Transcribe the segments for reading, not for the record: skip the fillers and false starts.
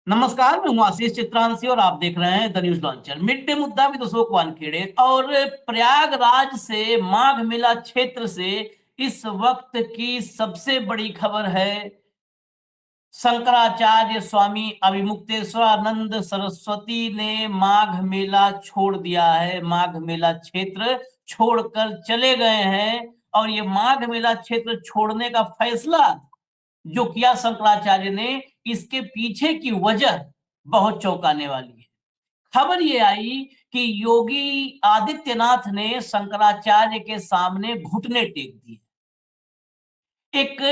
नमस्कार, मैं हूं आशीष चित्रांशी और आप देख रहे हैं the news launcher. Mid day मुद्दा विद अशोक वानखेड़े। और प्रयागराज से माघ मेला क्षेत्र से इस वक्त की सबसे बड़ी खबर है। शंकराचार्य स्वामी अभिमुक्तेश्वरानंद सरस्वती ने माघ मेला छोड़ दिया है। माघ मेला क्षेत्र छोड़कर चले गए हैं और ये माघ मेला क्षेत्र छोड़ने का फैसला जो किया शंकराचार्य ने, इसके पीछे की वजह बहुत चौंकाने वाली है। खबर ये आई कि योगी आदित्यनाथ ने शंकराचार्य के सामने घुटने टेक दिए। एक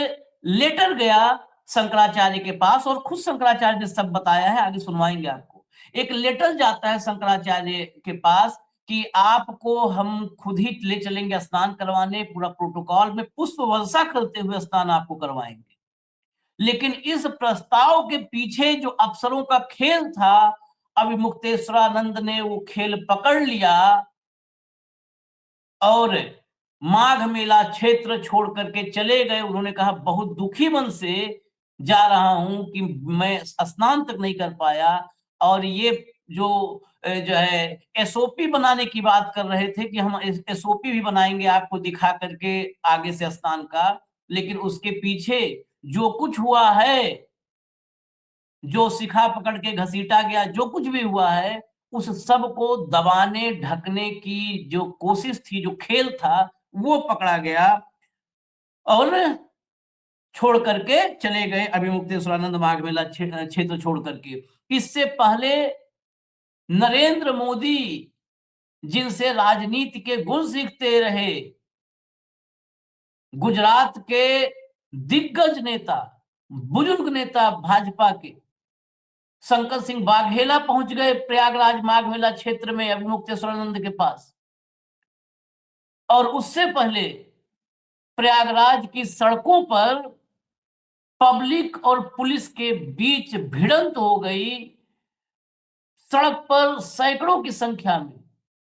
लेटर गया शंकराचार्य के पास और खुद शंकराचार्य ने सब बताया है, आगे सुनवाएंगे आपको। एक लेटर जाता है शंकराचार्य के पास कि आपको हम खुद ही ले चलेंगे स्नान करवाने, पूरा प्रोटोकॉल में पुष्प वर्षा करते हुए स्नान आपको करवाएंगे। लेकिन इस प्रस्ताव के पीछे जो अफसरों का खेल था, अभिमुक्तेश्वरानंद ने वो खेल पकड़ लिया और माघ मेला क्षेत्र छोड़ करके चले गए। उन्होंने कहा बहुत दुखी मन से जा रहा हूं कि मैं स्नान तक नहीं कर पाया। और ये जो है एसओपी बनाने की बात कर रहे थे कि हम एसओपी भी बनाएंगे आपको दिखा करके आगे से स्नान का। लेकिन उसके पीछे जो कुछ हुआ है, जो शिखा पकड़ के घसीटा गया, जो कुछ भी हुआ है, उस सब को दबाने ढकने की जो कोशिश थी, जो खेल था, वो पकड़ा गया और छोड़ करके चले गए अभिमुक्तेश्वरानंद माघ मेला क्षेत्र छोड़ करके। इससे पहले नरेंद्र मोदी, जिनसे राजनीति के गुण सीखते रहे, गुजरात के दिग्गज नेता, बुजुर्ग नेता भाजपा के शंकर सिंह वाघेला पहुंच गए प्रयागराज माघ मेला क्षेत्र में अभिमुक्तेश्वरानंद के पास। और उससे पहले प्रयागराज की सड़कों पर पब्लिक और पुलिस के बीच भिड़ंत हो गई। सड़क पर सैकड़ों की संख्या में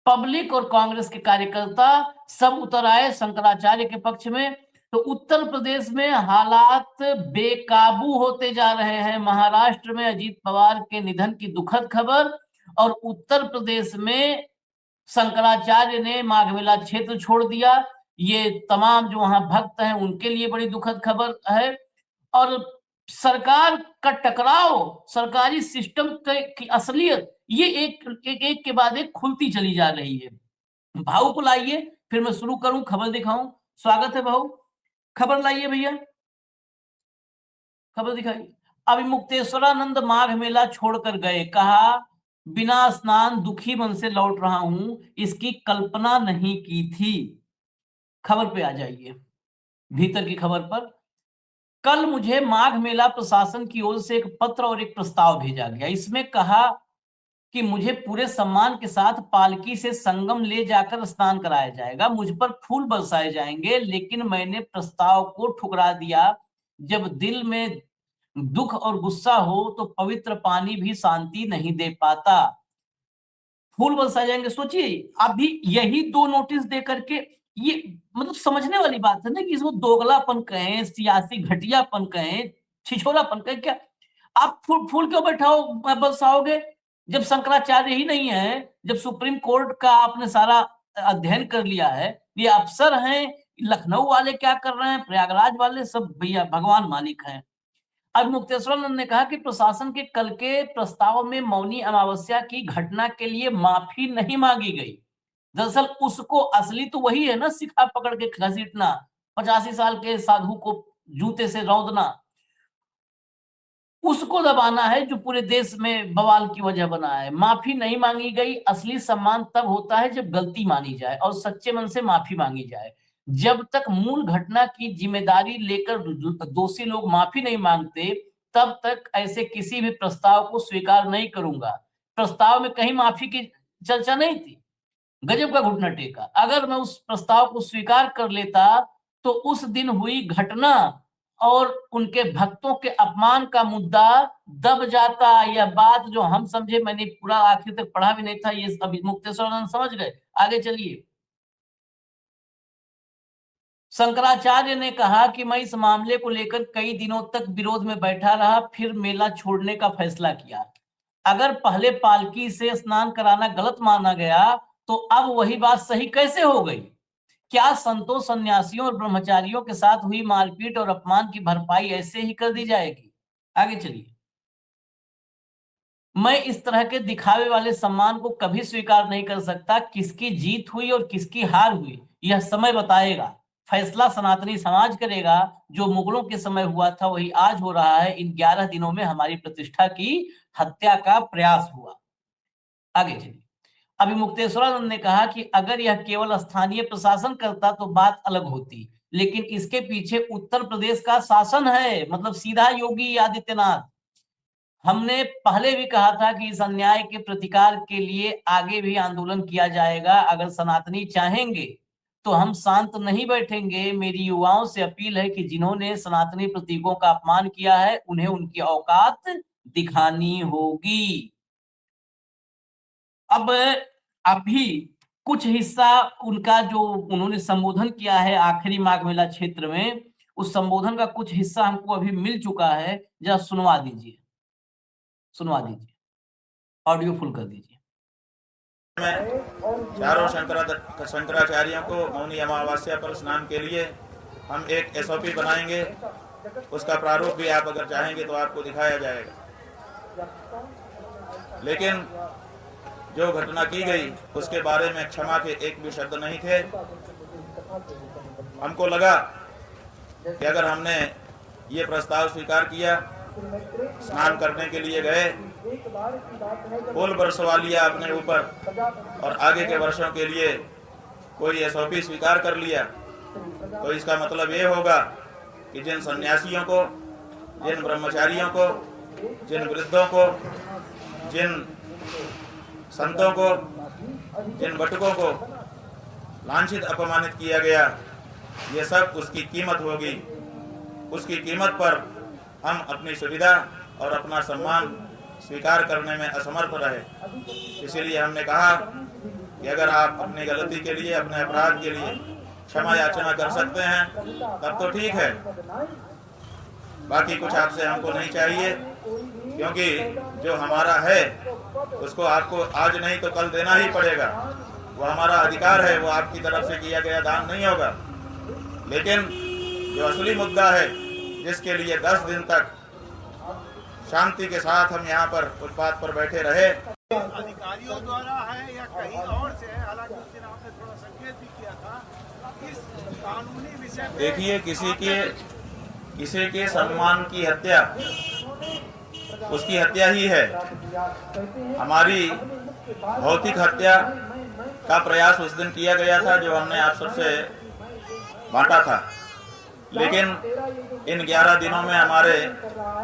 पब्लिक और कांग्रेस के कार्यकर्ता सब उतर आए शंकराचार्य के पक्ष में। तो उत्तर प्रदेश में हालात बेकाबू होते जा रहे हैं। महाराष्ट्र में अजीत पवार के निधन की दुखद खबर और उत्तर प्रदेश में शंकराचार्य ने माघ मेला क्षेत्र छोड़ दिया। ये तमाम जो वहां भक्त हैं उनके लिए बड़ी दुखद खबर है। और सरकार का टकराव, सरकारी सिस्टम की असलियत, ये एक के बाद एक खुलती चली जा रही है। भाऊ को लाइए, फिर मैं शुरू करूं, खबर दिखाऊं। स्वागत है भाऊ, खबर लाइए भैया, खबर दिखाइए। अभिमुक्तेश्वरानंद माघ मेला छोड़कर गए, कहा बिना स्नान दुखी मन से लौट रहा हूं, इसकी कल्पना नहीं की थी। खबर पे आ जाइए, भीतर की खबर पर। कल मुझे माघ मेला प्रशासन की ओर से एक पत्र और एक प्रस्ताव भेजा गया। इसमें कहा कि मुझे पूरे सम्मान के साथ पालकी से संगम ले जाकर स्नान कराया जाएगा, मुझ पर फूल बरसाए जाएंगे। लेकिन मैंने प्रस्ताव को ठुकरा दिया। जब दिल में दुख और गुस्सा हो तो पवित्र पानी भी शांति नहीं दे पाता। फूल बरसाए जाएंगे, सोचिए अभी यही दो नोटिस दे करके, ये मतलब समझने वाली बात है ना कि इसको दोगलापन कहें, सियासी घटियापन कहें, छिछोरापन कहें, क्या आप फूल फूल क्यों बैठाओ बरसाओगे जब शंकराचार्य ही नहीं है, जब सुप्रीम कोर्ट का आपने सारा अध्ययन कर लिया है। ये अफसर हैं, लखनऊ वाले क्या कर रहे हैं, प्रयागराज वाले सब भैया भगवान मालिक हैं। अब मुक्तेश्वरानंद ने कहा कि प्रशासन के कल के प्रस्ताव में मौनी अमावस्या की घटना के लिए माफी नहीं मांगी गई। दरअसल उसको असली तो वही है ना, शिखा पकड़ के घसीटना, 85 साल के साधु को जूते से रौंदना, उसको दबाना है जो पूरे देश में बवाल की वजह बना है। माफी नहीं मांगी गई। असली सम्मान तब होता है जब गलती मानी जाए और सच्चे मन से माफी मांगी जाए। जब तक मूल घटना की जिम्मेदारी लेकर दोषी लोग माफी नहीं मांगते, तब तक ऐसे किसी भी प्रस्ताव को स्वीकार नहीं करूंगा। प्रस्ताव में कहीं माफी की चर्चा नहीं थी। गजब का घुटना टेका। अगर मैं उस प्रस्ताव को स्वीकार कर लेता तो उस दिन हुई घटना और उनके भक्तों के अपमान का मुद्दा दब जाता। यह बात जो हम समझे, मैंने पूरा आखिर तक पढ़ा भी नहीं था, ये अभी मुक्तेश्वरानंद समझ गए। आगे चलिए। शंकराचार्य ने कहा कि मैं इस मामले को लेकर कई दिनों तक विरोध में बैठा रहा, फिर मेला छोड़ने का फैसला किया। अगर पहले पालकी से स्नान कराना गलत माना गया, तो अब वही बात सही कैसे हो गई? क्या संतों, सन्यासियों और ब्रह्मचारियों के साथ हुई मारपीट और अपमान की भरपाई ऐसे ही कर दी जाएगी? आगे चलिए। मैं इस तरह के दिखावे वाले सम्मान को कभी स्वीकार नहीं कर सकता। किसकी जीत हुई और किसकी हार हुई, यह समय बताएगा। फैसला सनातनी समाज करेगा। जो मुगलों के समय हुआ था वही आज हो रहा है। इन 11 दिनों में हमारी प्रतिष्ठा की हत्या का प्रयास हुआ। आगे चलिए। अभी मुक्तेश्वरानंद ने कहा कि अगर यह केवल स्थानीय प्रशासन करता तो बात अलग होती, लेकिन इसके पीछे उत्तर प्रदेश का शासन है, मतलब सीधा योगी आदित्यनाथ। हमने पहले भी कहा था कि इस अन्याय के प्रतिकार के लिए आगे भी आंदोलन किया जाएगा। अगर सनातनी चाहेंगे तो हम शांत नहीं बैठेंगे। मेरी युवाओं से अपील है कि जिन्होंने सनातनी प्रतीकों का अपमान किया है, उन्हें उनकी औकात दिखानी होगी। अब अभी कुछ हिस्सा उनका जो उन्होंने संबोधन किया है आखिरी माघ मेला क्षेत्र में, उस संबोधन का कुछ हिस्सा हमको अभी मिल चुका है। जरा सुनवा दीजिए, सुनवा दीजिए, ऑडियो फुल कर दीजिए। में चारों शंकराचार्यों को मौनी अमावस्या पर स्नान के लिए हम एक एसओपी बनाएंगे। उसका प्रारूप भी आप अगर चाहेंगे तो आपको दिखाया जाएगा। लेकिन जो घटना की गई उसके बारे में क्षमा के एक भी शब्द नहीं थे। हमको लगा कि अगर हमने ये प्रस्ताव स्वीकार किया, स्नान करने के लिए गए, फूल बरसवा लिया अपने ऊपर और आगे के वर्षों के लिए कोई एसओपी स्वीकार कर लिया, तो इसका मतलब ये होगा कि जिन सन्यासियों को, जिन ब्रह्मचारियों को, जिन वृद्धों को, जिन संतों को, जिन बटुकों को लांछित अपमानित किया गया, ये सब उसकी कीमत होगी। उसकी कीमत पर हम अपनी सुविधा और अपना सम्मान स्वीकार करने में असमर्थ रहे। इसीलिए हमने कहा कि अगर आप अपनी गलती के लिए, अपने अपराध के लिए क्षमा याचना कर सकते हैं तब तो ठीक है। बाकी कुछ आपसे हमको नहीं चाहिए, क्योंकि जो हमारा है उसको आपको आज नहीं तो कल देना ही पड़ेगा। वो हमारा अधिकार है, वो आपकी तरफ से किया गया दान नहीं होगा। लेकिन जो असली मुद्दा है, जिसके लिए 10 दिन तक शांति के साथ हम यहाँ पर फुटपाथ पर बैठे रहे, अधिकारियों द्वारा है या कहीं और से है, हालांकि उस दिन आपने थोड़ा संकेत भी किया था, इस कानूनी विषय में देखिए किसी के सम्मान की हत्या उसकी हत्या ही है। हमारी भौतिक हत्या का प्रयास उस दिन किया गया था जो हमने आप सबसे बांटा था, लेकिन इन 11 दिनों में हमारे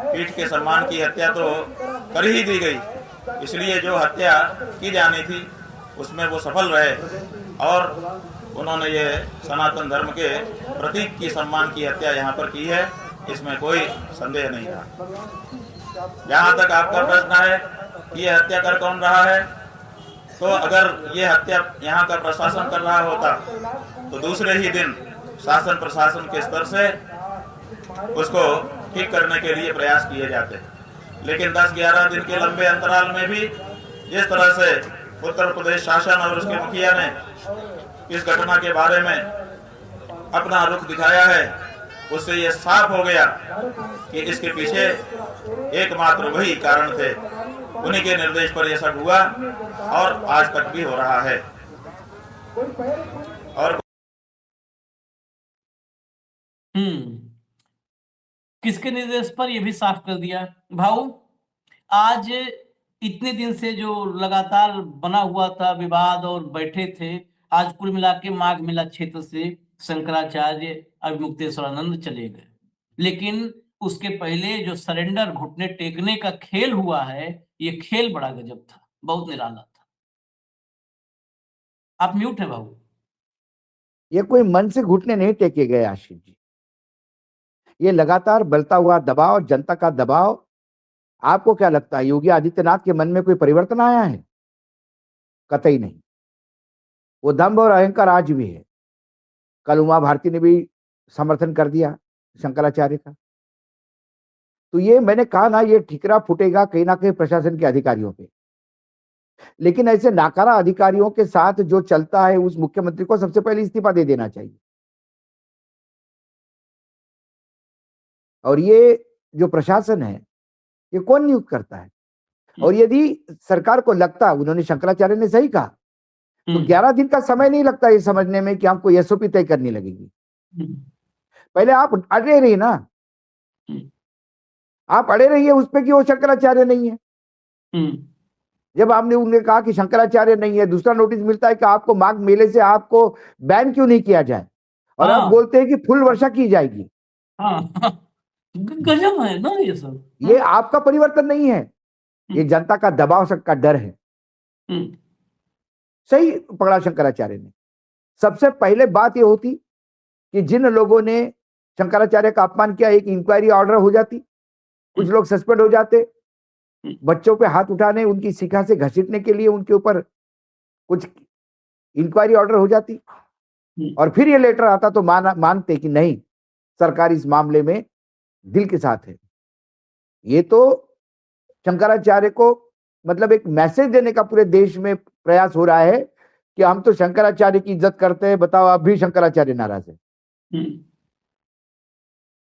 पीठ के सम्मान की हत्या तो कर ही दी गई। इसलिए जो हत्या की जानी थी उसमें वो सफल रहे और उन्होंने ये सनातन धर्म के प्रतीक की सम्मान की हत्या यहाँ पर की है, इसमें कोई संदेह नहीं था। जहाँ तक आपका प्रश्न है कि ये हत्या कर कौन रहा है, तो अगर ये हत्या यहाँ का प्रशासन कर रहा होता तो दूसरे ही दिन शासन प्रशासन के स्तर से उसको ठीक करने के लिए प्रयास किए जाते। लेकिन 10-11 दिन के लंबे अंतराल में भी जिस तरह से उत्तर प्रदेश शासन और उसके मुखिया ने इस घटना के बारे में अपना रुख दिखाया है, उससे ये साफ हो गया कि इसके पीछे एकमात्र वही कारण थे। उन्हीं के निर्देश पर यह सब हुआ और आज तक भी हो रहा है। और किसके निर्देश पर, यह भी साफ कर दिया। भाऊ, आज इतने दिन से जो लगातार बना हुआ था विवाद और बैठे थे, आज कुल मिला के माघ मेला क्षेत्र से शंकराचार्य अभिमुक्तेश्वरानंद चले गए। लेकिन उसके पहले जो सरेंडर, घुटने टेकने का खेल हुआ है, ये खेल बड़ा गजब था, बहुत निराला था। आप म्यूट है भाऊ। ये कोई मन से घुटने नहीं टेके गए आशीष जी, ये लगातार बढ़ता हुआ दबाव, जनता का दबाव। आपको क्या लगता है योगी आदित्यनाथ के मन में कोई परिवर्तन आया है? कतई नहीं। वो दंभ और अहंकार आज भी है। कल उमा भारती ने भी समर्थन कर दिया शंकराचार्य का। तो ये मैंने कहा ना, ये ठिकरा फूटेगा कहीं ना कहीं प्रशासन के अधिकारियों पे। लेकिन ऐसे नाकारा अधिकारियों के साथ जो चलता है, उस मुख्यमंत्री को सबसे पहले इस्तीफा दे देना चाहिए। और ये जो प्रशासन है, ये कौन नियुक्त करता है? और यदि सरकार को लगता, उन्होंने शंकराचार्य ने सही कहा, तो 11 दिन का समय नहीं लगता ये समझने में कि हमको एसओपी तय करनी लगेगी। पहले आप अड़े रहिए ना, आप अड़े रहिए उस पे कि वो शंकराचार्य नहीं है। जब आपने उन्हें कहा कि शंकराचार्य नहीं है, दूसरा नोटिस मिलता है कि आपको माघ मेले से आपको बैन क्यों नहीं किया जाए, और आप बोलते हैं कि फुल वर्षा की जाएगी। गजब है ना ये सब। ये आपका परिवर्तन नहीं है, ये जनता का दबाव का डर है। सही पकड़ा शंकराचार्य ने। सबसे पहले बात ये होती कि जिन लोगों ने शंकराचार्य का अपमान किया, एक इंक्वायरी ऑर्डर हो जाती, कुछ लोग सस्पेंड हो जाते, बच्चों पे हाथ उठाने, उनकी शिखा से घसीटने के लिए उनके ऊपर कुछ इंक्वायरी ऑर्डर हो जाती, और फिर ये लेटर आता तो मानते कि नहीं, सरकार इस मामले में दिल के साथ है। ये तो शंकराचार्य को मतलब एक मैसेज देने का पूरे देश में प्रयास हो रहा है कि हम तो शंकराचार्य की इज्जत करते हैं, बताओ अब भी शंकराचार्य नाराज है।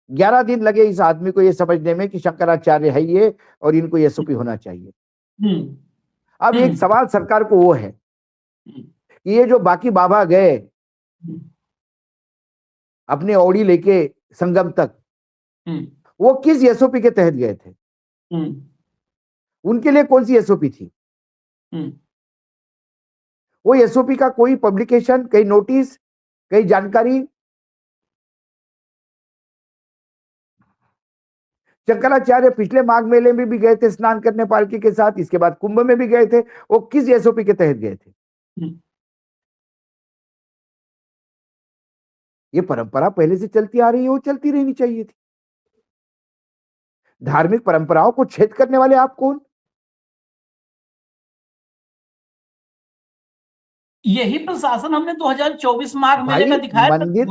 11 दिन लगे इस आदमी को ये समझने में कि शंकराचार्य है ये, और इनको एसओपी होना चाहिए। अब एक सवाल सरकार को वो है कि ये जो बाकी बाबा गए अपने औड़ी लेके संगम तक, वो किस एसओपी के तहत गए थे? उनके लिए कौन सी एसओपी थी? वो एसओपी का कोई पब्लिकेशन, कई नोटिस, कई जानकारी? शंकराचार्य पिछले माघ मेले में भी गए थे स्नान करने पालकी के साथ, इसके बाद कुंभ में भी गए थे, वो किस एसओपी के तहत गए थे? ये परंपरा पहले से चलती आ रही है, वो चलती रहनी चाहिए थी। धार्मिक परंपराओं को छेद करने वाले आप कौन? यही प्रशासन हमने 2024 माघ मेले में दिखाया था। मंदिर,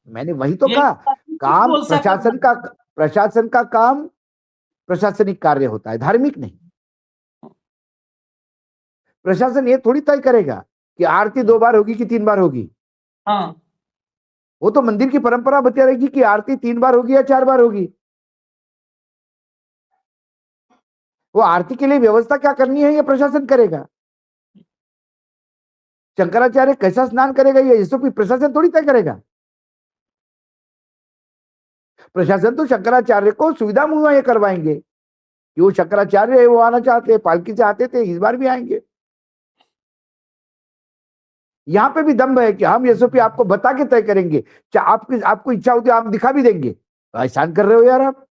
मैंने वही तो कहा, काम प्रशासन का काम प्रशासनिक कार्य होता है, धार्मिक नहीं। प्रशासन ये थोड़ी तय करेगा कि आरती 2 बार होगी कि 3 बार होगी। वो तो मंदिर की परंपरा बता रहेगी कि आरती 3 बार होगी या 4 बार होगी। वो आरती के लिए व्यवस्था क्या करनी है, ये प्रशासन करेगा। शंकराचार्य कैसा स्नान करेगा, ये एसओपी प्रशासन थोड़ी तय करेगा। प्रशासन तो शंकराचार्य को सुविधा मुहैया करवाएंगे कि वो शंकराचार्य है, वो आना चाहते हैं, पालकी से आते थे, इस बार भी आएंगे। यहां पे भी दम्भ है कि हम एसओपी आपको बता के तय करेंगे, आपको इच्छा होती है आप दिखा भी देंगे। एहसान कर रहे हो यार आप।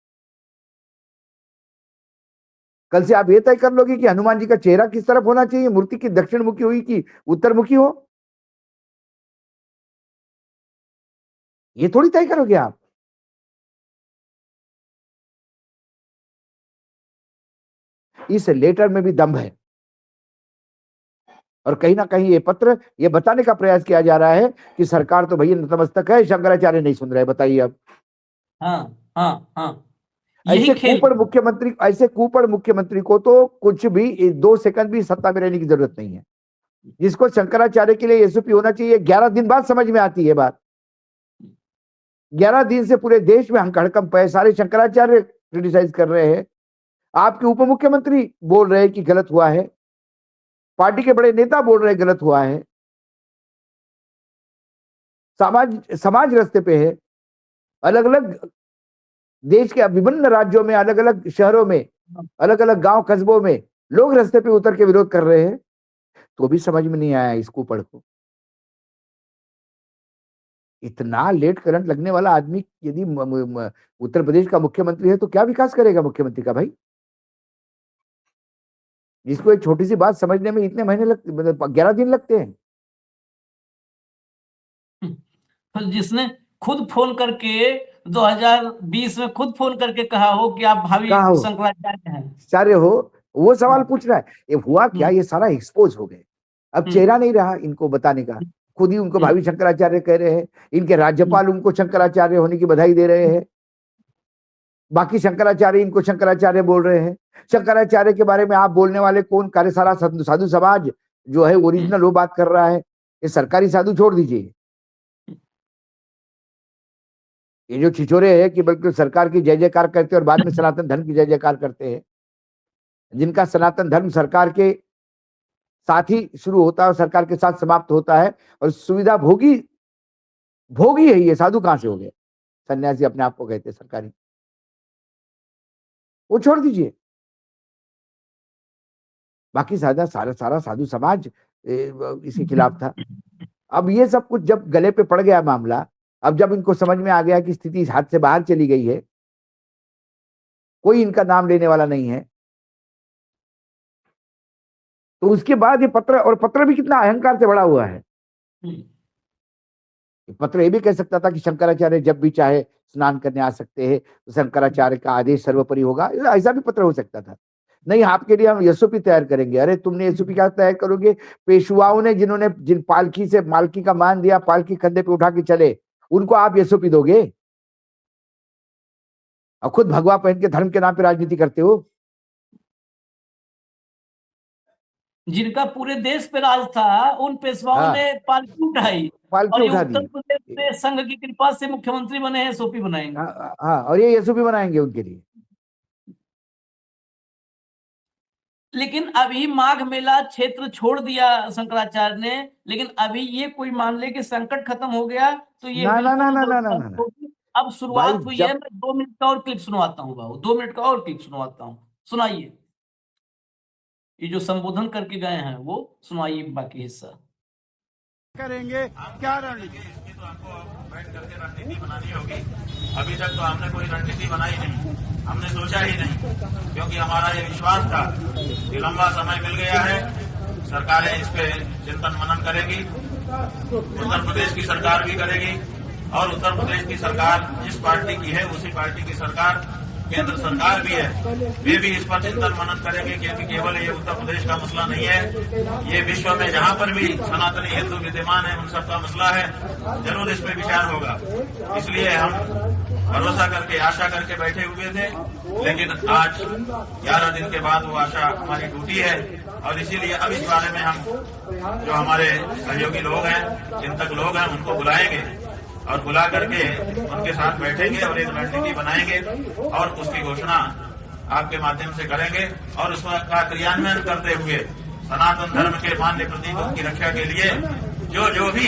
कल से आप ये तय कर लोगे कि हनुमान जी का चेहरा किस तरफ होना चाहिए, मूर्ति की दक्षिण मुखी हुई कि उत्तर मुखी हो? ये थोड़ी तय करोगे आप। इस लेटर में भी दम्भ है, और कहीं ना कहीं ये पत्र ये बताने का प्रयास किया जा रहा है कि सरकार तो भैया नतमस्तक है, शंकराचार्य नहीं सुन रहे। बताइए अब। ऐसे कुपड़ मुख्यमंत्री को तो कुछ भी 2 सेकंड भी सत्ता में रहने की जरूरत नहीं है। जिसको शंकराचार्य के लिए एसओपी होना चाहिए, 11 दिन बाद समझ में आती है बात। 11 दिन से पूरे देश में हड़कंप है, सारे शंकराचार्य क्रिटिसाइज कर रहे हैं, आपके उप मुख्यमंत्री बोल रहे हैं कि गलत हुआ है, पार्टी के बड़े नेता बोल रहे हैं गलत हुआ है, समाज रास्ते पे है। अलग अलग देश के विभिन्न राज्यों में, अलग अलग शहरों में, अलग अलग गांव कस्बों में लोग रास्ते पे उतर के विरोध कर रहे हैं, तो भी समझ में नहीं आया इस कुपड़ को। इतना लेट करंट लगने वाला आदमी यदि उत्तर प्रदेश का मुख्यमंत्री है तो क्या विकास करेगा मुख्यमंत्री का भाई? जिसको एक छोटी सी बात समझने में इतने महीने लगते, मतलब 11 दिन लगते हैं। जिसने खुद फोन करके 2020 में खुद फोन करके कहा हो कि आप भावी शंकराचार्य हैं, वो सवाल पूछ रहा है। ये हुआ क्या, ये सारा एक्सपोज हो गए, अब चेहरा नहीं रहा इनको बताने का। खुद ही उनको भावी शंकराचार्य कह रहे हैं, इनके राज्यपाल उनको शंकराचार्य होने की बधाई दे रहे हैं, बाकी शंकराचार्य इनको शंकराचार्य बोल रहे हैं। शंकराचार्य के बारे में आप बोलने वाले कौन? कार्यशाला साधु समाज जो है ओरिजिनल वो बात कर रहा है, ये सरकारी साधु छोड़ दीजिए, ये जो छिछोरे हैं कि बल्कि सरकार की जय जयकार करते हैं और बाद में सनातन धर्म की जय जयकार करते हैं, जिनका सनातन धर्म सरकार के साथ ही शुरू होता है और सरकार के साथ समाप्त होता है, और सुविधा भोगी है ये साधु कहां से हो गए? सन्यासी अपने आप को कहते हैं सरकारी, वो छोड़ दीजिए। बाकी सारा साधु समाज इसके खिलाफ था। अब ये सब कुछ जब गले पे पड़ गया मामला, अब जब इनको समझ में आ गया कि स्थिति हाथ से बाहर चली गई है, कोई इनका नाम लेने वाला नहीं है, तो उसके बाद ये पत्र भी कितना अहंकार से भरा हुआ है। पत्र ये भी कह सकता था कि शंकराचार्य जब भी चाहे स्नान करने आ सकते हैं, तो शंकराचार्य का आदेश सर्वोपरि होगा, ऐसा भी पत्र हो सकता था। नहीं, आपके लिए हम एसओपी तैयार करेंगे। अरे तुमने एसओपी क्या तैयार करोगे? पेशवाओं ने जिन पालकी से मालकी का मान दिया, पालकी कंधे पे उठा के चले, उनको आप एसओपी दोगे? और खुद भगवा पहन के धर्म के नाम पे राजनीति करते हो। जिनका पूरे देश पे राज था, उन पेशवाओं ने पालकी उठाई और ये उत्तर प्रदेश में संघ की कृपा से मुख्यमंत्री बने हैं, एसओपी बनाएंगे। हाँ, और ये एसओपी बनाएंगे उनके लिए। लेकिन अभी माघ मेला क्षेत्र छोड़ दिया शंकराचार्य ने, लेकिन अभी ये कोई मान ले कि संकट खत्म हो गया तो ये ना। अब शुरुआत हुई है। मैं 2 मिनट का और क्लिप सुनवाता हूँ बाबू, 2 मिनट का और क्लिप सुनवाता हूँ, सुनाइए। ये जो संबोधन करके गए हैं वो सुनाइए, बाकी हिस्सा करेंगे। क्या रणनीति? तो आपको बैठ करके रणनीति बनानी होगी। अभी तक तो हमने कोई रणनीति बनाई नहीं, हमने सोचा ही नहीं, क्योंकि हमारा ये विश्वास था कि लंबा समय मिल गया है, सरकारें इस पे चिंतन मनन करेगी, उत्तर प्रदेश की सरकार भी करेगी, और उत्तर प्रदेश की सरकार जिस पार्टी की है उसी पार्टी की सरकार केंद्र सरकार भी है, वे भी इस पर चिंतन मनन करेंगे, क्योंकि केवल ये उत्तर प्रदेश का मसला नहीं है, ये विश्व में जहां पर भी सनातनी हिंदू विद्यमान है उन सबका मसला है, जरूर इस पर विचार होगा। इसलिए हम भरोसा करके आशा करके बैठे हुए थे, लेकिन आज 11 दिन के बाद वो आशा हमारी टूटी है, और इसीलिए अब इस बारे में हम जो हमारे सहयोगी लोग हैं, चिंतक लोग हैं, उनको बुलाएंगे और बुला करके उनके साथ बैठेंगे और एक रणनीति बनाएंगे और उसकी घोषणा आपके माध्यम से करेंगे, और उसका क्रियान्वयन करते हुए सनातन धर्म के मान्य प्रतीकों की रक्षा के लिए जो भी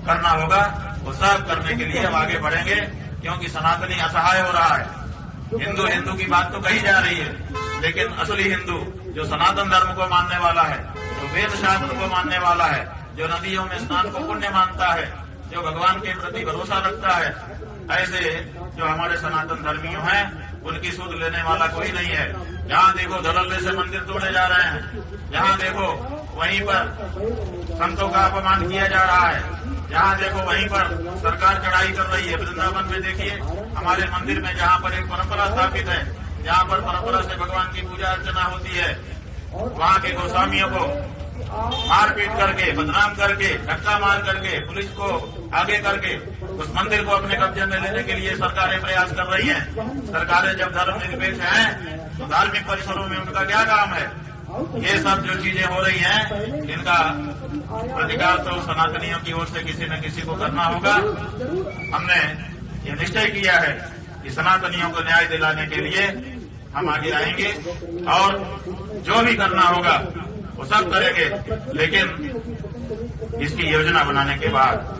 करना होगा वो सब करने के लिए हम आगे बढ़ेंगे, क्योंकि सनातनी असहाय हो रहा है। हिंदू की बात तो कही जा रही है, लेकिन असली हिंदू जो सनातन धर्म को मानने वाला है, जो वेद शास्त्र को मानने वाला है, जो नदियों में स्नान को पुण्य मानता है, जो भगवान के प्रति भरोसा रखता है, ऐसे जो हमारे सनातन धर्मियों हैं उनकी सूद लेने वाला कोई नहीं है। जहाँ देखो धड़ल्ले से मंदिर तोड़े जा रहे हैं, जहाँ देखो वहीं पर संतों का अपमान किया जा रहा है, जहाँ देखो वहीं पर सरकार चढ़ाई कर रही है। वृंदावन में देखिए, हमारे मंदिर में जहाँ पर एक परंपरा स्थापित है, जहाँ पर परंपरा से भगवान की पूजा अर्चना होती है, वहाँ के गोस्वामियों को मारपीट करके, बदनाम करके, धक्का मार करके, पुलिस को आगे करके उस मंदिर को अपने कब्जे में लेने के लिए सरकारें प्रयास कर रही हैं। सरकारें जब धर्मनिरपेक्ष हैं तो धार्मिक परिसरों में उनका क्या काम है? ये सब जो चीजें हो रही हैं, इनका अधिकार तो सनातनियों की ओर से किसी न किसी को करना होगा। हमने ये निश्चय किया है कि सनातनियों को न्याय दिलाने के लिए हम आगे आएंगे और जो भी करना होगा वो सब करेंगे, लेकिन इसकी योजना बनाने के बाद।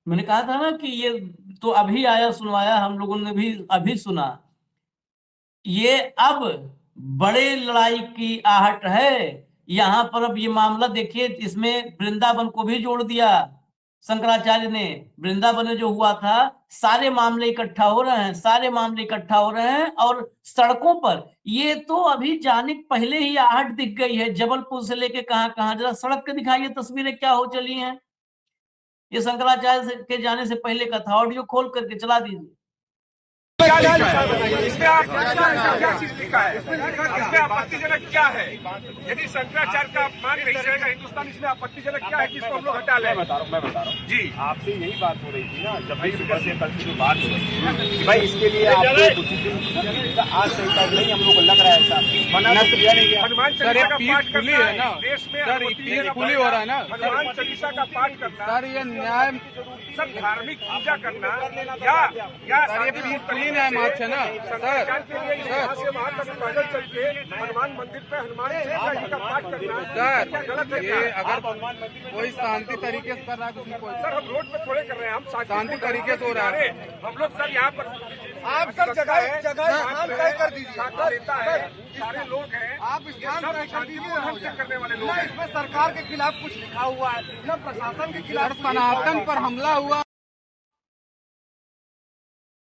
मैंने कहा था ना कि ये तो अभी आया, सुनवाया, हम लोगों ने भी अभी सुना। ये अब बड़े लड़ाई की आहट है यहाँ पर। अब ये मामला देखिए, इसमें वृंदावन को भी जोड़ दिया शंकराचार्य ने। वृंदावन में जो हुआ था, सारे मामले इकट्ठा हो रहे हैं, सारे मामले इकट्ठा हो रहे हैं। और सड़कों पर ये तो अभी जाने पहले ही आहट दिख गई है, जबलपुर से लेके कहां। जरा सड़क के दिखाइए तस्वीरें क्या हो चली हैं। ये शंकराचार्य के जाने से पहले का था, ऑडियो खोल करके चला दीजिए। क्या लिखा है इसमें? आप क्या चीज लिखा है इसमें? आपत्तिजनक क्या है? यदि शंकराचार्य का अपमान नहीं सहेगा हिंदुस्तान, इसमें आपत्तिजनक क्या है कि इसको हम लोग हटा लें? मैं बता रहा हूँ जी, आपसे यही बात हो रही थी ना, जब भी सुबह से कल की बात हो रही थी कि भाई इसके लिए आपको कुछ दिन आज सही टाइम नहीं, हम लोग को लग रहा है ऐसा मना तो किया नहीं गया। हनुमान चालीसा का पाठ करना है देश में, खुली हो रहा है ना हनुमान चालीसा का पाठ करना सर, ये न्याय सब धार्मिक पूजा करना या न्याय मार्च है ना सर, यहाँ से वहाँ तक पैदल चल के हनुमान मंदिर पे हनुमान चालीसा जी का पाठ करना सर, क्या गलत है? ये अगर कोई शांति तरीके से कर रहा है तो सर, हम रोड पे थोड़े कर रहे हैं, हम शांति तरीके से हो रहा है। हम लोग सर यहाँ पर आप सर जगह स्थान तय कर दीजिए, लेता है सारे लोग हैं, आप स्थान तय कर दीजिए, करने वाले लोग हैं। इसमें सरकार के खिलाफ कुछ लिखा हुआ है न प्रशासन के खिलाफ, सनातन पर हमला हुआ।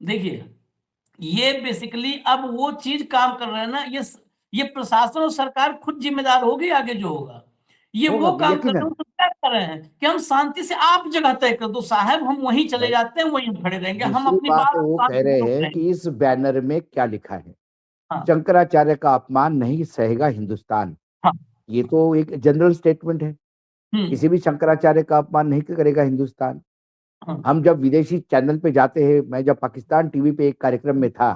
देखिए, ये बेसिकली अब वो चीज काम कर रहे हैं ना, ये प्रशासन और सरकार खुद जिम्मेदार होगी आगे जो होगा। ये वो काम कर रहे हैं, क्या कर रहे हैं कि हम शांति से आप जगह तय कर दो साहब, हम वहीं चले जाते हैं, वहीं खड़े रहेंगे, हम अपनी बात वो कह रहे हैं कि इस बैनर में क्या लिखा है, हाँ। शंकराचार्य का अपमान नहीं सहेगा हिंदुस्तान। हाँ। ये तो एक जनरल स्टेटमेंट है, किसी भी शंकराचार्य का अपमान नहीं करेगा हिंदुस्तान। हाँ। हम जब विदेशी चैनल पे जाते हैं, मैं जब पाकिस्तान टीवी पे एक कार्यक्रम में था,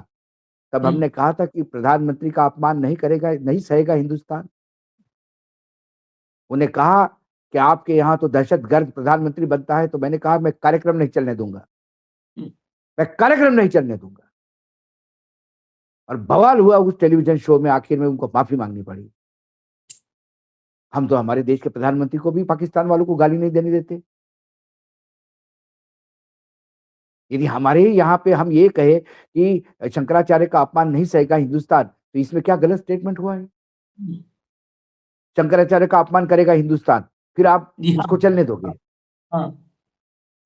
तब हमने कहा था कि प्रधानमंत्री का अपमान नहीं करेगा, नहीं सहेगा हिंदुस्तान। उन्हें कहा कि आपके यहाँ तो दहशतगर्द प्रधानमंत्री बनता है, तो मैंने कहा मैं कार्यक्रम नहीं चलने दूंगा, मैं कार्यक्रम नहीं चलने दूंगा। और बवाल हुआ उस टेलीविजन शो में, आखिर में उनको माफी मांगनी पड़ी। हम तो हमारे देश के प्रधानमंत्री को भी पाकिस्तान वालों को गाली नहीं देने देते। यदि हमारे यहाँ पे हम ये कहे कि शंकराचार्य का अपमान नहीं सहेगा हिंदुस्तान, तो इसमें क्या गलत स्टेटमेंट हुआ है? शंकराचार्य का अपमान करेगा हिंदुस्तान, फिर आप उसको चलने दोगे?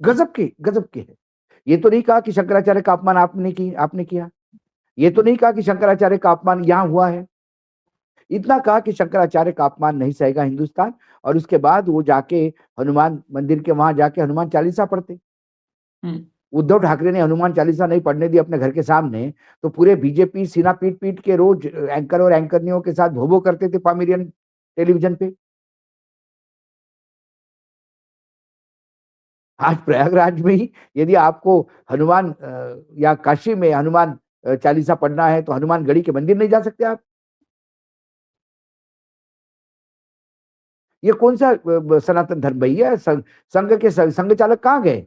गजब के है। ये तो नहीं कहा कि शंकराचार्य का अपमान आपने किया, ये तो नहीं कहा कि शंकराचार्य का अपमान यहाँ हुआ है। इतना कहा कि शंकराचार्य का अपमान नहीं सहेगा हिंदुस्तान, और उसके बाद वो जाके हनुमान मंदिर के वहां जाके हनुमान चालीसा पढ़ते। उद्धव ठाकरे ने हनुमान चालीसा नहीं पढ़ने दी अपने घर के सामने, तो पूरे बीजेपी सीना पीट पीट के रोज एंकर और एंकरनियों के साथ भोभो करते थे पामिलियन टेलीविजन पे। आज प्रयागराज में ही यदि आपको हनुमान या काशी में हनुमान चालीसा पढ़ना है, तो हनुमान गढ़ी के मंदिर नहीं जा सकते आप। ये कौन सा सनातन धर्म भैया? संघ के संघ चालक कहाँ गए?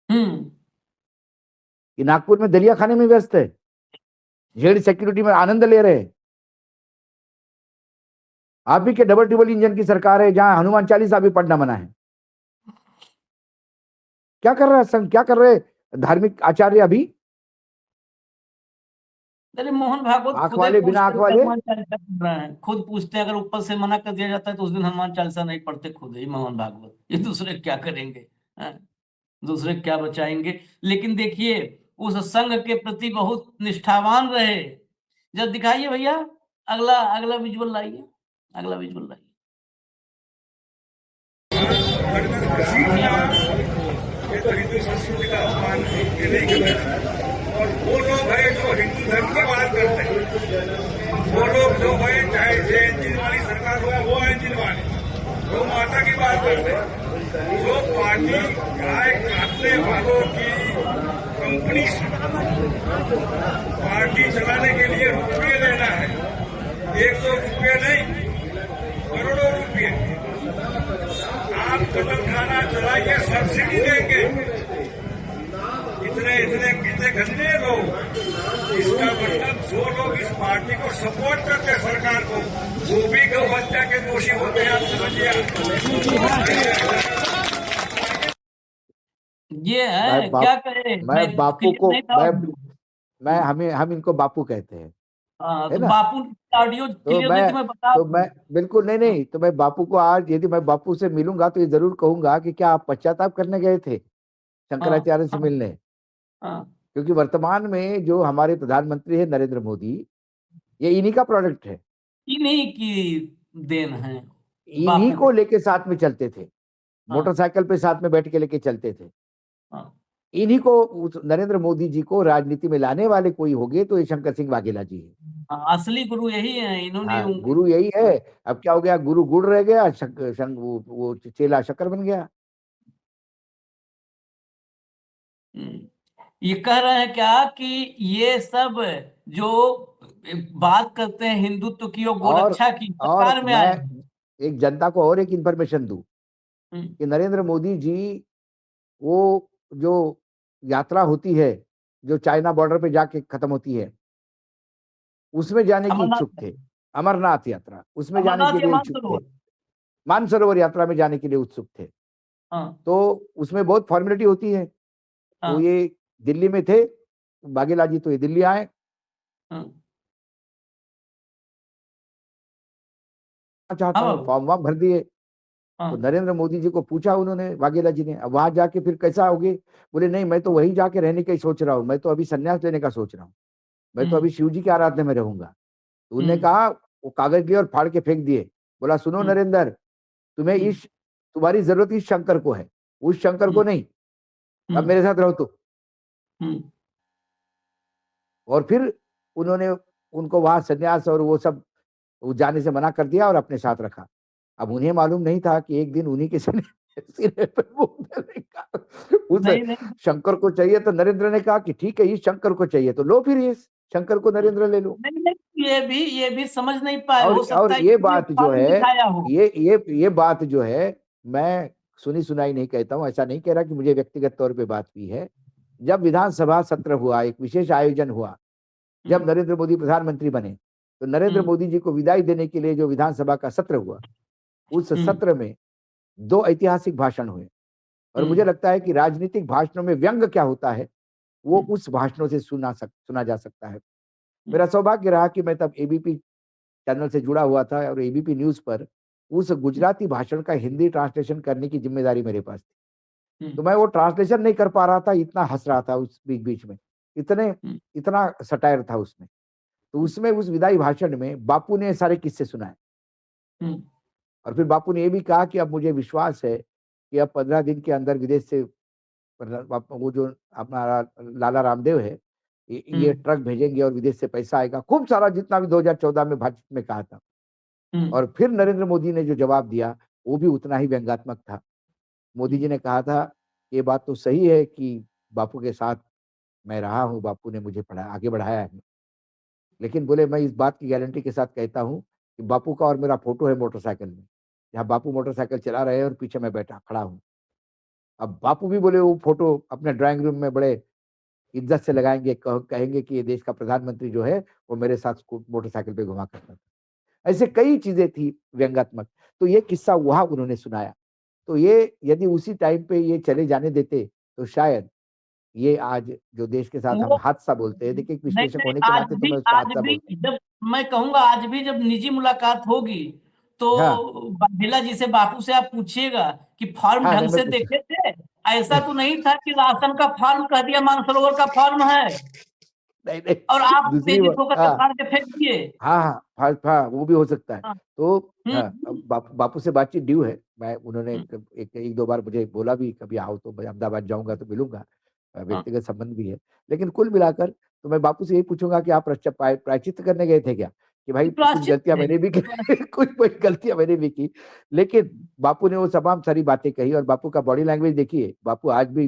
ये नागपुर में दलिया खाने में व्यस्त है, जेड सिक्योरिटी में आनंद ले रहे हैं। आप भी के डबल ट्रिपल इंजन की सरकार है, जहां हनुमान चालीसा भी पढ़ना मना है। क्या कर रहा है संघ, क्या कर रहे धार्मिक आचार्य अभी? अरे मोहन भागवत आंख वाले बिना आंख वाले खुद पूछते हैं, अगर ऊपर से मना कर दिया जाता है तो उस दिन हनुमान चालीसा नहीं पढ़ते खुद ही मोहन भागवत। ये दूसरे क्या करेंगे, दूसरे क्या बचाएंगे? लेकिन देखिए, उस संघ के प्रति बहुत निष्ठावान रहे। जब दिखाइए भैया, अगला विजुअल लाइए, अगला विजुअल लाइए। हिंदू संस्कृति का अपमान नहीं कर रहे, और वो लोग हैं जो हिंदू धर्म की बात करते हैं। वो लोग जो है, चाहे जे इंजन वाली सरकार हो, वो इंजन वाली, वो माता की बात करते हैं। जो पार्टी गाय काटने वालों की कंपनी से पार्टी चलाने के लिए रुपये लेना है, 1-2 रुपये नहीं, करोड़ों रुपये। आप कतल खाना चलाइए, सब्सिडी देंगे, इतने गंदे लोग। इसका मतलब जो लोग इस पार्टी को सपोर्ट करते हैं, सरकार को, वो भी गौ हत्या के दोषी होते हैं। आप समझिए, ये है क्या कहे। मैं बापू को हम इनको बापू कहते हैं। तो बापू ऑडियो तो मैं बिल्कुल नहीं, तो मैं बापू को आज यदि मैं बापू से मिलूंगा तो ये जरूर कहूंगा कि क्या आप पश्चाताप करने गए थे शंकराचार्य से मिलने? क्योंकि वर्तमान में जो हमारे प्रधानमंत्री है नरेंद्र मोदी, ये इन्हीं का प्रोडक्ट है, इन्हीं की देन है। इन्हीं को लेके साथ में चलते थे, मोटरसाइकिल पे साथ में बैठ के लेके चलते थे, इन्हीं को नरेंद्र मोदी जी को राजनीति में लाने वाले कोई होंगे तो ये शंकर सिंह वाघेला जी है। हाँ, असली गुरु यही है, इन्होंने हाँ, गुरु यही है। अब क्या हो गया, गुरु गुड़ रह गया, वो चेला शक्कर बन गया। ये कह रहे हैं क्या कि ये सब जो बात करते हैं हिंदुत्व की और गोरक्षा की, और सरकार में मैं आए हैं। एक जनता को और एक इंफॉर्मेशन दूं हम्म, कि नरेंद्र मोदी जी वो जो यात्रा होती है जो चाइना बॉर्डर पे जाके खत्म होती है, उसमें जाने की इच्छुक अमरनाथ, थे। अमरनाथ यात्रा, उसमें जाने के अमरनाथ या लिए इच्छुक थे। मानसरोवर। मानसरोवर यात्रा में जाने के लिए उत्सुक थे। हाँ, तो उसमें बहुत फॉर्मेलिटी होती है। तो हाँ, ये दिल्ली में थे, वाघेला जी तो ये दिल्ली आए, हाँ, चाहता हाँ हूँ, बाबू, फॉर्म वार्म भर दिए। तो हाँ, नरेंद्र मोदी जी को पूछा उन्होंने, वाघेला जी ने, अब वहां जाके फिर कैसा होगे? बोले नहीं, मैं तो वहीं जाके रहने का ही सोच रहा हूँ, मैं तो अभी संन्यास लेने का सोच रहा हूँ, मैं तो अभी शिव जी की आराधना में रहूंगा। तो उन्होंने कहा, वो कागज लिए और फाड़ के फेंक दिए। बोला सुनो नरेंद्र, तुम्हें तुम्हारी जरूरत इस शंकर को है, उस शंकर को नहीं। अब मेरे साथ रहो तो। और फिर उन्होंने उनको वहां संन्यास और वो सब जाने से मना कर दिया और अपने साथ रखा। अब उन्हें मालूम नहीं था कि एक दिन उन्हीं के सिरे पे मुंह डालेगा। उस नहीं नहीं शंकर को चाहिए तो नरेंद्र ने कहा कि ठीक है, इस शंकर को चाहिए तो लो, फिर इस शंकर को नरेंद्र ले लो। नहीं नहीं, ये भी समझ नहीं पाए, हो और सकता है ये कि ये बात जो फॉर्म है, दिखाया हो। ये बात जो है, मैं सुनी सुनाई नहीं कहता हूँ, ऐसा नहीं कह रहा कि मुझे व्यक्तिगत तौर पे बात हुई है। जब विधानसभा सत्र हुआ, एक विशेष आयोजन हुआ, जब नरेंद्र मोदी प्रधानमंत्री बने, तो नरेंद्र मोदी जी को विदाई देने के लिए जो विधानसभा का सत्र हुआ, उस सत्र में 2 ऐतिहासिक भाषण हुए। और मुझे लगता है कि राजनीतिक भाषणों में व्यंग क्या होता है, वो उस भाषणों से सुना जा सकता है। मेरा सौभाग्य रहा कि मैं तब एबीपी चैनल से जुड़ा हुआ था और एबीपी न्यूज़ पर उस गुजराती भाषण का हिंदी ट्रांसलेशन करने की ज़िम्मेदारी मेरे पास थी। तो मैं वो ट्रांसलेशन नहीं कर पा रहा था, इतना हँस रहा था उस बीच-बीच में। इतना सटायर था उसमें। तो उसमें उस विदाई भाषण में बापू ने सारे किस्से सुनाए। और फिर बापू ने ये भी कहा कि अब मुझे विश्वास है कि अब 15 दिन के अंदर विदेश से वो जो अपना लाला रामदेव है, ये ट्रक भेजेंगे और विदेश से पैसा आएगा। खूब सारा जितना भी 2014 में भाजपा में कहा था। और फिर नरेंद्र मोदी ने जो जवाब दिया, वो भी उतना ही व्यंग्यात्मक था। मोदी जी ने कहा था, ये बात तो सही है कि बापू के साथ मैं रहा हूँ, बापू ने मुझे आगे बढ़ाया है। लेकिन बोले मैं इस बात की गारंटी के साथ कहता हूँ कि बापू का और मेरा फोटो है मोटरसाइकिल में, जहाँ बापू मोटरसाइकिल चला रहे हैं और पीछे मैं बैठा खड़ा हूँ। अब बापू भी बोले वो फोटो अपने ड्राइंग रूम में बड़े इज्जत से लगाएंगे, कहेंगे कि ये देश का प्रधानमंत्री जो है वो मेरे साथ मोटरसाइकिल पे घुमा करता था। ऐसे कई चीजें थी व्यंग्यात्मक। तो ये किस्सा वहां उन्होंने सुनाया। तो ये यदि उसी टाइम पे ये चले जाने देते तो शायद ये आज जो देश के साथ हम वो हादसा बोलते हैं, देखिए एक नहीं विश्लेषक नहीं, होने के नाते तो मैं उसको आज हादसा भी बोलता जब मैं कहूंगा, आज भी जब निजी मुलाकात होगी तो हूँ। हाँ, वाघेला जी से, बापू से आप पूछिएगा कि फॉर्म हाँ, ढंग नहीं मैं से पूछ देखे थे। ऐसा तो नहीं था कि राशन का फॉर्म कह दिया मानसरोवर का फॉर्म है नहीं, और नहीं, आप दूसरी तेजी बात, से होकर के हाँ, फाड़ के फेंक दिए। हाँ, हाँ, हाँ, वो भी हो सकता है। हाँ, तो हाँ, हम्म, अब बापू से बातचीत ड्यू है। मैं उन्होंने हम्म, एक 2 बार मुझे बोला भी, कभी आओ तो मैं अहमदाबाद जाऊँगा तो मिलूँगा। हाँ, व्यक्तिगत संबंध भी है। लेकिन कुल मिलाकर तो मैं बापू से यही पूछूँगा कि आप प्रायश्चित करने गए थे क्या? कि भाई कुछ प्रायश्चित गलतियाँ थे, मैंने भी की, कुछ गलतियाँ मैंने भी की। लेकिन बापू ने वो तमाम सारी बातें कही और बापू का बॉडी लैंग्वेज देखिए, बापू आज भी,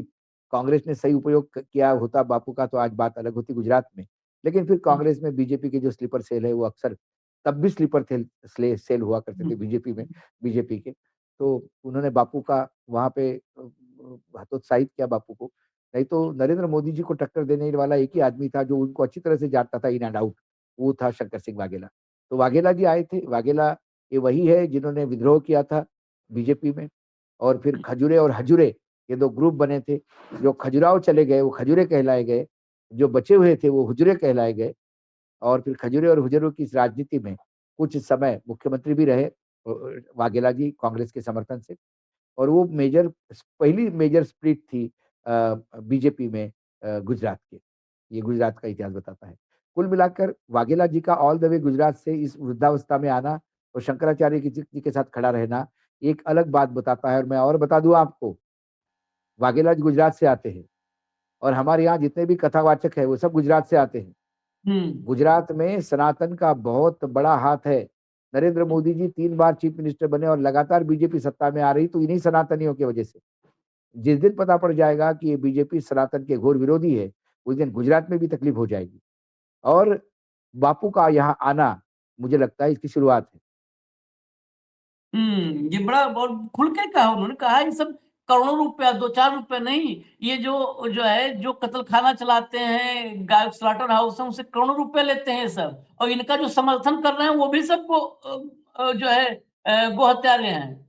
कांग्रेस ने सही उपयोग किया होता बापू का तो आज बात अलग होती गुजरात में। लेकिन फिर कांग्रेस में बीजेपी के जो स्लीपर सेल है वो अक्सर, तब भी स्लीपर सेल हुआ करते थे बीजेपी में, बीजेपी के। तो उन्होंने बापू का वहाँ पे हतोत्साहित किया बापू को। नहीं तो नरेंद्र मोदी जी को टक्कर देने वाला एक ही आदमी था जो उनको अच्छी तरह से जानता था इन एंड आउट, वो था शंकर सिंह वाघेला। तो वाघेला जी आए थे। वाघेला ये वही है जिन्होंने विद्रोह किया था बीजेपी में, और फिर खजुरे और हजुरे ये 2 ग्रुप बने थे। जो खजुराहो चले गए वो खजुरे कहलाए गए, जो बचे हुए थे वो हुजरे कहलाए गए। और फिर खजुरे और हुजरों की इस राजनीति में कुछ समय मुख्यमंत्री भी रहे वाघेला जी, कांग्रेस के समर्थन से। और वो पहली मेजर स्प्लिट थी बीजेपी में गुजरात के। ये गुजरात का इतिहास बताता है। कुल मिलाकर वाघेला जी का ऑल द वे गुजरात से इस वृद्धावस्था में आना और शंकराचार्य जी के साथ खड़ा रहना एक अलग बात बताता है। और मैं और बता दूं आपको, वाघेला जी गुजरात से आते हैं, और हमारे यहाँ जितने भी कथावाचक है वो सब गुजरात से आते हैं। गुजरात में सनातन का बहुत बड़ा हाथ है। नरेंद्र मोदी जी 3 बार चीफ मिनिस्टर बने और लगातार बीजेपी सत्ता में आ रही, तो इन्हीं सनातनियों की वजह से। जिस दिन पता पड़ जाएगा कि ये बीजेपी सनातन के घोर विरोधी है, उस दिन गुजरात में भी तकलीफ हो जाएगी। और बापू का यहाँ आना मुझे लगता है इसकी शुरुआत है। ये बड़ा और खुल के कहा उन्होंने, कहा ये सब करोड़ों रुपया, 2-4 रुपए नहीं, ये जो है जो कत्ल खाना चलाते हैं, गाय स्लॉटर हाउस है, उनसे करोड़ों रुपए लेते हैं सब, और इनका जो समर्थन कर रहे हैं वो भी सबको जो है गो हत्यारे हैं,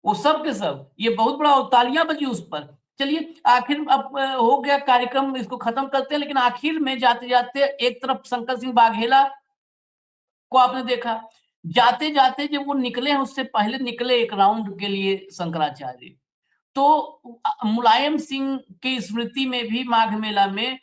वो सब के सब। ये बहुत बड़ा, और तालियां बजी उस पर। चलिए आखिर अब हो गया कार्यक्रम, इसको खत्म करते हैं, लेकिन आखिर में जाते जाते एक तरफ शंकर सिंह वाघेला को आपने देखा, जाते जाते जब वो निकले हैं, उससे पहले निकले एक राउंड के लिए शंकराचार्य, तो मुलायम सिंह की स्मृति में भी माघ मेला में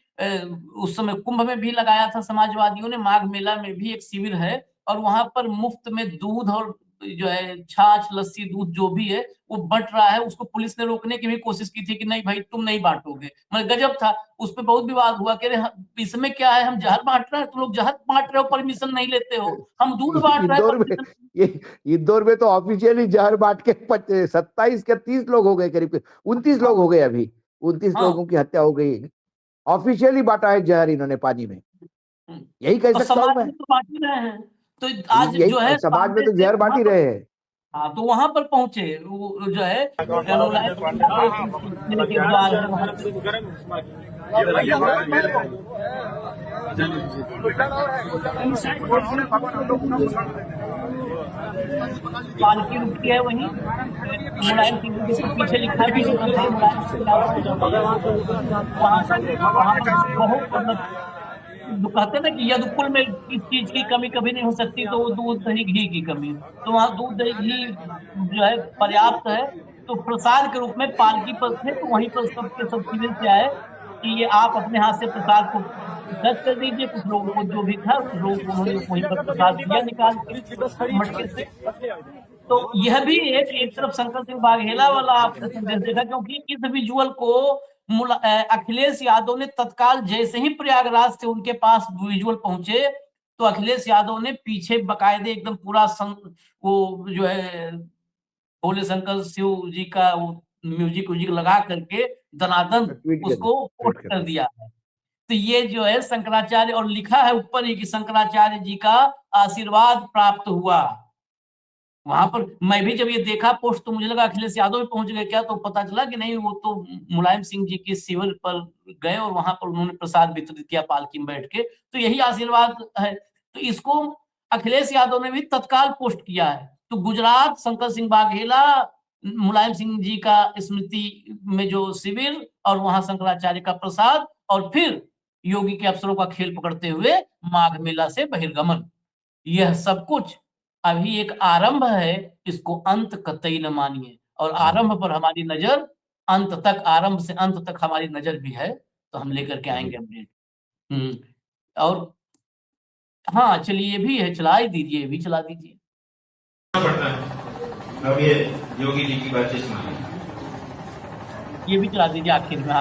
उस समय कुंभ में भी लगाया था समाजवादियों ने, माघ मेला में भी एक शिविर है, और वहां पर मुफ्त में दूध और जो है छाछ, लस्सी, दूध जो भी है वो बंट रहा है। उसको पुलिस ने रोकने की भी कोशिश की थी कि नहीं भाई तुम नहीं बांटोगे, मतलब गजब था। उस पर बहुत विवाद हुआ कि इसमें क्या है, हम जहर बांट रहे हैं, तुम लोग जहर बांट रहे हो, परमिशन नहीं लेते हो, हम दूध बांट रहे हैं। इंदौर में तो ऑफिशियली जहर बांट के 27 के 30 लोग हो गए, करीब 29 लोग हो गए, अभी 29 लोगों की हत्या हो गई। ऑफिशियली बांटा है जहर इन्होंने पानी में, यही कह सकता हूं मैं। तो बांट ही रहे हैं, तो आज जो है समाज में तो जहर बांट ही रहे हैं। हाँ, तो वहां पर पहुंचे वो जो है पालकी रुकी है वहीं, मुलायम सिंह के पीछे लिखा भी बहुत, कहते ना कि यदुकुल में किस चीज की कमी कभी नहीं हो सकती, तो वो दूध दही घी की कमी, तो वहाँ दूध दही घी जो है पर्याप्त है। तो प्रसाद के रूप में पालकी पर थे, तो वहीं पर सबके सब शिविर से आए कि ये आप अपने हाथ से प्रसाद को दस कर दीजिए। कुछ लोगों को जो भी था, कुछ लोगों को उन्होंने वहीं पर प्रसाद दिया निकाल के मटके से। तो यह भी एक तरफ शंकर सिंह वाघेला वाला आपने संदेश देखा, क्योंकि इस विजुअल को अखिलेश यादव ने तत्काल जैसे ही प्रयागराज से उनके पास विजुअल पहुंचे, तो अखिलेश यादव ने पीछे बकायदे एकदम पूरा वो जो है भोले शंकर शिव जी का वो म्यूजिक लगा करके दनादन उसको पोस्ट कर दिया है। तो ये जो है शंकराचार्य, और लिखा है ऊपर ही कि शंकराचार्य जी का आशीर्वाद प्राप्त हुआ। वहां पर मैं भी जब ये देखा पोस्ट, तो मुझे लगा अखिलेश यादव भी पहुंच गए क्या, तो पता चला कि नहीं, वो तो मुलायम सिंह जी के शिविर पर गए और वहां पर उन्होंने प्रसाद वितरित किया पालकी में बैठ के, तो यही आशीर्वाद है। तो इसको अखिलेश यादव ने भी तत्काल पोस्ट किया है। तो गुजरात, शंकर सिंह वाघेला, मुलायम सिंह जी का स्मृति में जो शिविर, और वहां शंकराचार्य का प्रसाद, और फिर योगी के अफसरों का खेल पकड़ते हुए माघ मेला से बहिर्गमन, यह सब कुछ अभी एक आरंभ है, इसको अंत कतई न मानिए। और आरंभ पर हमारी नजर, अंत तक, आरंभ से अंत तक हमारी नजर भी है, तो हम लेकर के आएंगे अपडेट। और हाँ चलिए, ये भी है, चला ही दीजिए, भी चला दीजिए। अब ये योगी जी की बातें सुनिए, ये भी चला दीजिए आखिर में।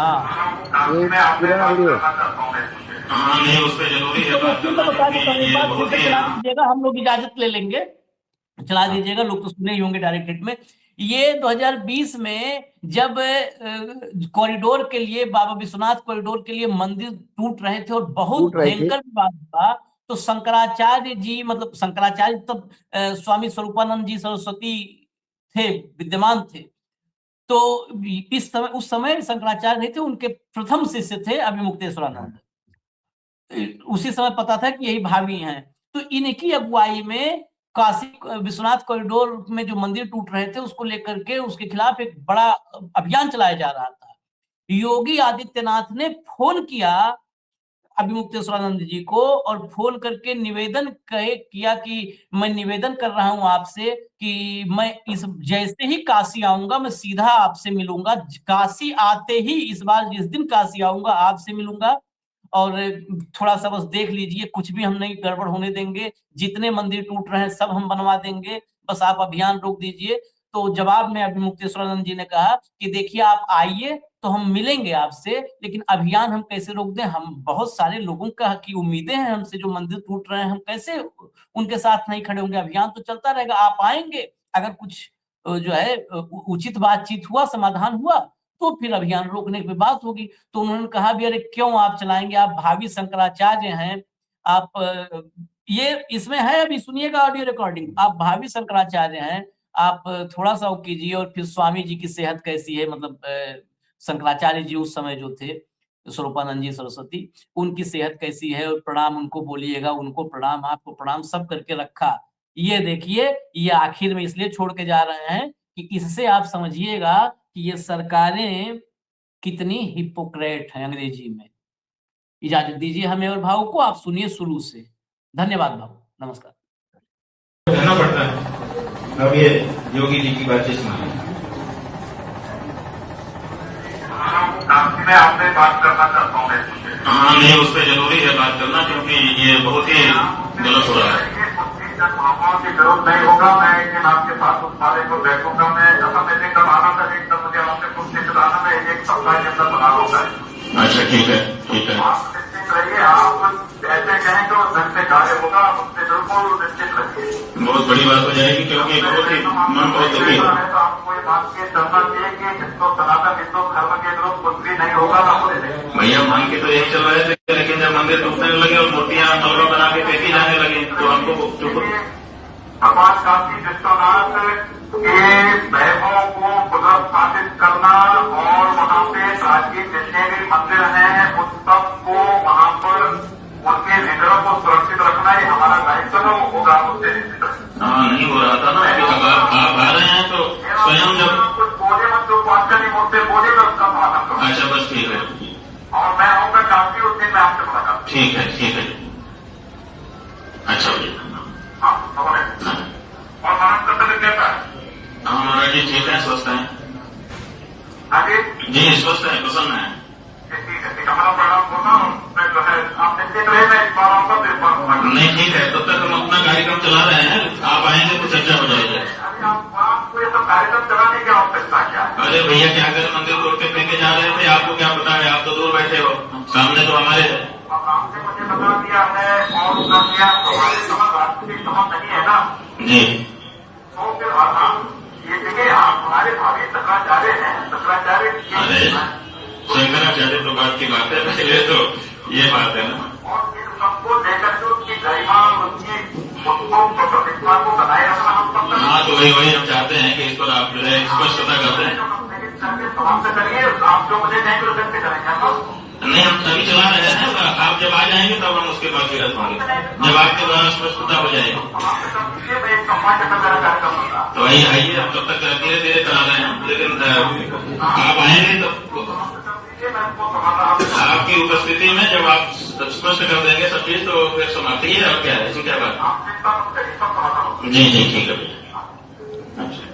हाँ नहीं, उस पे जरूरी है बात करना, हम लोग इजाजत ले लेंगे, चला दीजिएगा, लोग तो सुने ही होंगे डायरेक्ट हिट में। ये 2020 में जब कॉरिडोर के लिए, बाबा विश्वनाथ कॉरिडोर के लिए मंदिर टूट रहे थे और बहुत भयंकर विवाद था, तो शंकराचार्य जी, मतलब शंकराचार्य तब स्वामी स्वरूपानंद जी सरस्वती थे, विद्यमान थे, तो इस समय, उस समय शंकराचार्य नहीं थे, उनके प्रथम शिष्य थे अभिमुक्तेश्वरानंद। उसी समय पता था कि यही भावी हैं, तो इनकी अगुवाई में काशी विश्वनाथ कॉरिडोर में जो मंदिर टूट रहे थे उसको लेकर के, उसके खिलाफ एक बड़ा अभियान चलाया जा रहा था। योगी आदित्यनाथ ने फोन किया अभिमुक्तेश्वरानंद जी को, और फोन करके निवेदन किया कि मैं निवेदन कर रहा हूं आपसे कि मैं इस जैसे ही काशी आऊंगा, मैं सीधा आपसे मिलूंगा, काशी आते ही, इस बार जिस दिन काशी आऊंगा आपसे मिलूंगा, और थोड़ा सा बस देख लीजिए, कुछ भी हम नहीं गड़बड़ होने देंगे, जितने मंदिर टूट रहे हैं सब हम बनवा देंगे, बस आप अभियान रोक दीजिए। तो जवाब में अभी मुक्तेश्वरानंद जी ने कहा कि देखिए आप आइए तो हम मिलेंगे आपसे, लेकिन अभियान हम कैसे रोक दें? हम बहुत सारे लोगों का की उम्मीदें हैं हमसे, जो मंदिर टूट रहे हैं, हम कैसे उनके साथ नहीं खड़े होंगे? अभियान तो चलता रहेगा, आप आएंगे, अगर कुछ जो है उचित बातचीत हुआ, समाधान हुआ, तो फिर अभियान रोकने की बात होगी। तो उन्होंने कहा भी अरे क्यों आप चलाएंगे, आप भावी शंकराचार्य हैं, आप ये इसमें है, अभी सुनिएगा ऑडियो रिकॉर्डिंग, आप भावी शंकराचार्य हैं, आप थोड़ा सा वो कीजिए। और फिर स्वामी जी की सेहत कैसी है, मतलब शंकराचार्य जी उस समय जो थे, स्वरूपानंद जी सरस्वती, उनकी सेहत कैसी है, और प्रणाम उनको बोलिएगा, उनको प्रणाम, आपको प्रणाम, सब करके रखा। ये देखिए, ये आखिर में इसलिए छोड़ के जा रहे हैं कि इससे आप समझिएगा कि ये सरकारें कितनी हिपोक्रेट हैं अंग्रेजी में। इजाजत दीजिए हमें और भाव को, आप सुनिए शुरू से। धन्यवाद भाव, नमस्कार। कहना पड़ता है। अब ये योगी जी की बातें सुनिए। मैं आपसे बात करना चाहता हूँ। हाँ, नहीं, उस पर जरूरी है बात करना, क्योंकि ये बहुत ही गलत हो रहा है। भावनाओं की जरूरत नहीं होगा, मैं एक दिन आपके साथ उस बारे को बैठूंगा। मैं समय कब आना था, एकदम मुझे आपसे कुछ चलाना, मैं एक सप्ताह के अंदर बना लूंगा। अच्छा, ठीक है, ठीक है। आप निश्चित रहिए, आप ऐसे कहें तो घर से कार्य होगा, आप उससे बिल्कुल निश्चित रहिए। बहुत बड़ी बात हो जाएगी, क्योंकि बहुत ही मन बहुत दुखी है। तो आपको ये बात की चलना चाहिए कि हिंदू सनातन हिंदू धर्म के विरुद्ध कुछ भी नहीं होगा, ना होने देंगे। भैया मान के तो यही चल रहे थे, लेकिन जब मंदिर टूटने लगे और मूर्तियां मलबा बना के फेंकी जाने लगी, तो हमको भगवान काशी विश्वनाथ के वैभवों को पुनर्स्थापित करना और वहाँ पे प्राचीन जितने भी मंदिर हैं उन सबको वहाँ पर उनके विग्रह को सुरक्षित रखना, ये हमारा दायित्व होगा। उससे हाँ, नहीं हो रहा था ना, आप आ रहे हैं तो स्वयं जब कुछ बोले मत, जो क्वेश्चन ही मुझसे बोले मैं उसका समाधान करूँ। अच्छा, बस ठीक है। और मैं आऊँगा काशी, उस दिन मैं आपसे मुलाकात। ठीक है, ठीक है। अच्छा भैया। हाँ, और महाराज का तबियत कैसा है? हाँ महाराज जी ठीक है, स्वस्थ हैं। आगे जी स्वस्थ है, प्रसन्न है। ठीक है, ठीक है। हमारा प्रणाम होगा। मैं जो है आप निश्चित रहे, मैं इस बार आऊँगा तो इस बार नहीं, ठीक है, तब तक हम अपना कार्यक्रम चला रहे हैं, आप आएंगे तो चर्चा हो जाएगी। अभी आपको ये सब कार्यक्रम चलाने की आवश्यकता क्या है? अरे भैया, क्या करें, मंदिर तोड़ के फेंके जा रहे थे, आपको क्या पता है, आप तो दूर बैठे हो, सामने तो हमारे है। अब आपने मुझे बता दिया है और कर दिया, हमारे समझ राष्ट्रीय समझ नहीं है ना जी। तो फिर हम ये देखिए, आप हमारे भावी शंकराचार्य हैं, शंकराचार्य अरे शंकराचार्य तो बात की बात है, पहले तो ये बात है ना। और इन सबको लेकर के उसकी गरिमा, उसकी प्रतिष्ठा को बनाए रखना हम सब। हाँ, तो वही हम चाहते हैं कि इस पर आप जो है स्पष्टता करते हैं। समाप्त करिए, आप जो मुझे कहेंगे उसे करेंगे हम। नहीं, हम सभी चला रहे हैं, आप जब आ जाएंगे तब हम उसके बाद फिर होंगे, जब आपके द्वारा स्पष्टता हो जाएगी। तो वही आइए, हम तब तक धीरे धीरे करा रहे हैं, लेकिन आप आएंगे तो आपकी उपस्थिति में जब आप स्पष्ट कर देंगे सब चीज, तो फिर समाप्ति है। और क्या है, इसमें क्या बात? जी जी, ठीक है भैया। अच्छा।